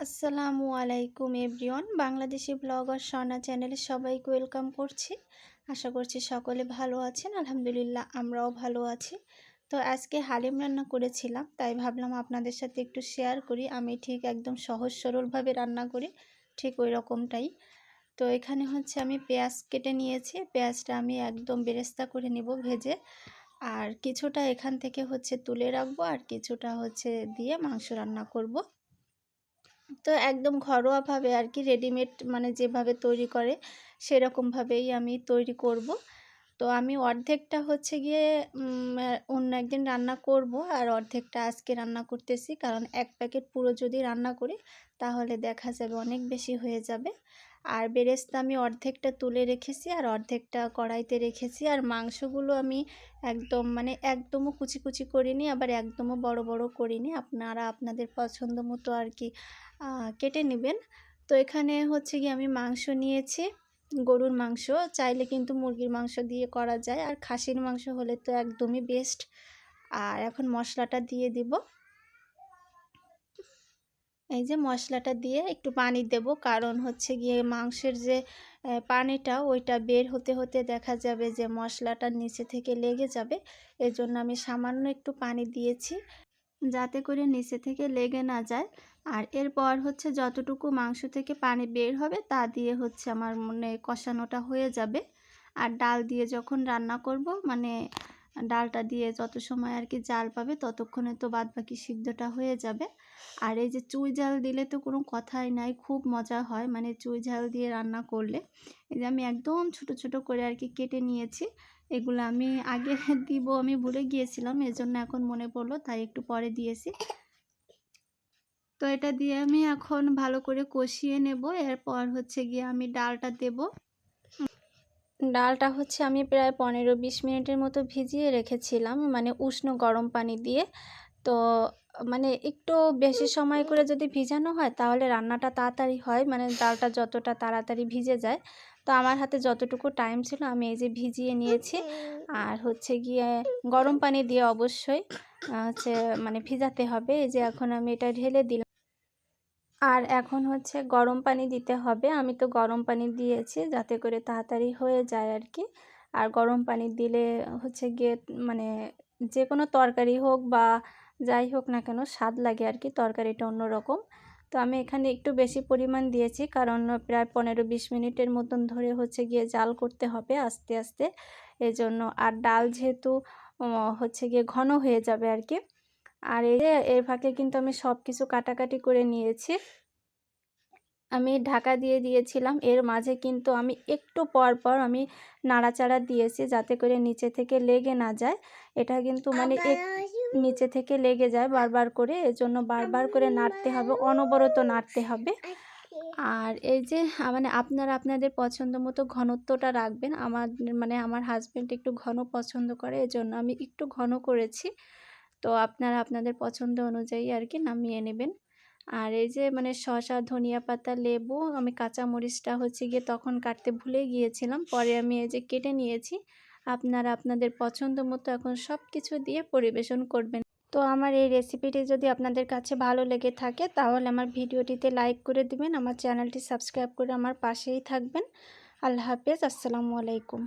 আসসালামু আলাইকুম everyone. Bangladeshi blogger Swarna চ্যানেলে সবাইকে ওয়েলকাম করছি। আশা করছি সকলে ভালো আছেন। আলহামদুলিল্লাহ আমরাও ভালো আছি। তো আজকে হালিম রান্না করেছিলাম, তাই ভাবলাম আপনাদের সাথে একটু শেয়ার করি। আমি ঠিক একদম সহজ সরলভাবে রান্না করি, ঠিক ওই রকমটাই। তো এখানে হচ্ছে আমি পেঁয়াজ কেটে নিয়েছি। পেঁয়াজটা আমি একদম বেরেস্তা করে নেব ভেজে। আর কিছুটা এখান থেকে হচ্ছে তুলে রাখবো, আর কিছুটা হচ্ছে দিয়ে মাংস রান্না করব। তো একদম ঘরোয়াভাবে আর কি, রেডিমেড মানে যেভাবে তৈরি করে সেরকমভাবেই আমি তৈরি করব। তো আমি অর্ধেকটা হচ্ছে গিয়ে অন্য একদিন রান্না করব, আর অর্ধেকটা আজকে রান্না করতেছি। কারণ এক প্যাকেট পুরো যদি রান্না করি তাহলে দেখা যাবে অনেক বেশি হয়ে যাবে। আর বেরেস্তা আমি অর্ধেকটা তুলে রেখেছি, আর অর্ধেকটা কড়াইতে রেখেছি। আর মাংসগুলো আমি একদম মানে একদমও কুচি কুচি করিনি, আবার একদমও বড় বড় করিনি। আপনারা আপনাদের পছন্দ মতো আর কি কেটে নেবেন। তো এখানে হচ্ছে গিয়ে আমি মাংস নিয়েছি, গরুর মাংস। চাইলে কিন্তু মুরগির মাংস দিয়ে করা যায়, আর খাসির মাংস হলে তো একদমই বেস্ট। আর এখন মশলাটা দিয়ে দিব। এই যে মশলাটা দিয়ে একটু পানি দেব, কারণ হচ্ছে গিয়ে মাংসের যে পানিটা ওইটা বের হতে হতে দেখা যাবে যে মশলাটা নিচে থেকে লেগে যাবে। এজন্য আমি সামান্য একটু পানি দিয়েছি, যাতে করে নিচে থেকে লেগে না যায়। আর এরপর হচ্ছে যতটুকু মাংস থেকে পানি বের হবে তা দিয়ে হচ্ছে আমার মনে কষানোটা হয়ে যাবে। আর ডাল দিয়ে যখন রান্না করব, মানে ডালটা দিয়ে যত সময় আর কি জাল পাবে ততক্ষণে তো বাদবাকি সিদ্ধটা হয়ে যাবে। আর এই যে চুই ঝাল দিলে তো কোনো কথাই নাই, খুব মজা হয় মানে চুই ঝাল দিয়ে রান্না করলে। এই যে আমি একদম ছোট ছোট করে আর কি কেটে নিয়েছি। এগুলো আমি আগে দিব, আমি ভুলে গিয়েছিলাম, এজন্য এখন মনে পড়লো, তাই একটু পরে দিয়েছি। তো এটা দিয়ে আমি এখন ভালো করে কষিয়ে নেব। এরপর হচ্ছে গিয়ে আমি ডালটা দেব। ডালটা হচ্ছে আমি প্রায় 15-20 মিনিটের মতো ভিজিয়ে রেখেছিলাম, মানে উষ্ণ গরম পানি দিয়ে। তো মানে একটু বেশি সময় করে যদি ভিজানো হয় তাহলে রান্নাটা তাড়াতাড়ি হয়, মানে ডালটা যতটা তাড়াতাড়ি ভিজে যায়। তো আমার হাতে যতটুকু টাইম ছিল আমি এই যে ভিজিয়ে নিয়েছি। আর হচ্ছে গিয়ে গরম পানি দিয়ে অবশ্যই হচ্ছে মানে ভিজাতে হবে। এই যে এখন আমি এটা ঢেলে দিলাম, আর এখন হচ্ছে গরম পানি দিতে হবে। আমি তো গরম পানি দিয়েছি যাতে করে তাড়াতাড়ি হয়ে যায় আর কি। আর গরম পানি দিলে হচ্ছে গিয়ে মানে যে কোনো তরকারি হোক বা যাই হোক না কেন স্বাদ লাগে আর কি, তরকারিটা অন্যরকম। তো আমি এখানে একটু বেশি পরিমাণ দিয়েছি, কারণ প্রায় 15-20 মিনিটের মতন ধরে হচ্ছে গিয়ে জাল করতে হবে আস্তে আস্তে, এজন্য। আর ডাল যেহেতু হচ্ছে গিয়ে ঘন হয়ে যাবে আর কি। আর এই যে এর ফাঁকে কিন্তু আমি সব কিছু কাটাকাটি করে নিয়েছি। আমি ঢাকা দিয়ে দিয়েছিলাম, এর মাঝে কিন্তু আমি একটু পর পর আমি নাড়াচাড়া দিয়েছি যাতে করে নিচে থেকে লেগে না যায়। এটা কিন্তু মানে নিচে থেকে লেগে যায় বারবার করে, এজন্য বারবার করে নাড়তে হবে, অনবরত নাড়তে হবে। আর এই যে মানে আপনারা আপনাদের পছন্দ মতো ঘনত্বটা রাখবেন। আমার হাজব্যান্ড একটু ঘন পছন্দ করে, এজন্য আমি একটু ঘন করেছি। তো আপনারা আপনাদের পছন্দ অনুযায়ী আর কি নামিয়ে নেবেন। আর এই যে মানে শসা, ধনিয়া পাতা, লেবু, আমি কাঁচা মরিচটা হচ্ছে গিয়ে তখন কাটতে ভুলে গিয়েছিলাম, পরে আমি এই যে কেটে নিয়েছি। আপনারা আপনাদের পছন্দ মতো এখন সব কিছু দিয়ে পরিবেশন করবেন। তো আমার এই রেসিপিটি যদি আপনাদের কাছে ভালো লেগে থাকে তাহলে আমার ভিডিওটিতে লাইক করে দিবেন, আমার চ্যানেলটি সাবস্ক্রাইব করে আমার পাশেই থাকবেন। আল্লাহ হাফেজ, আসসালামু আলাইকুম।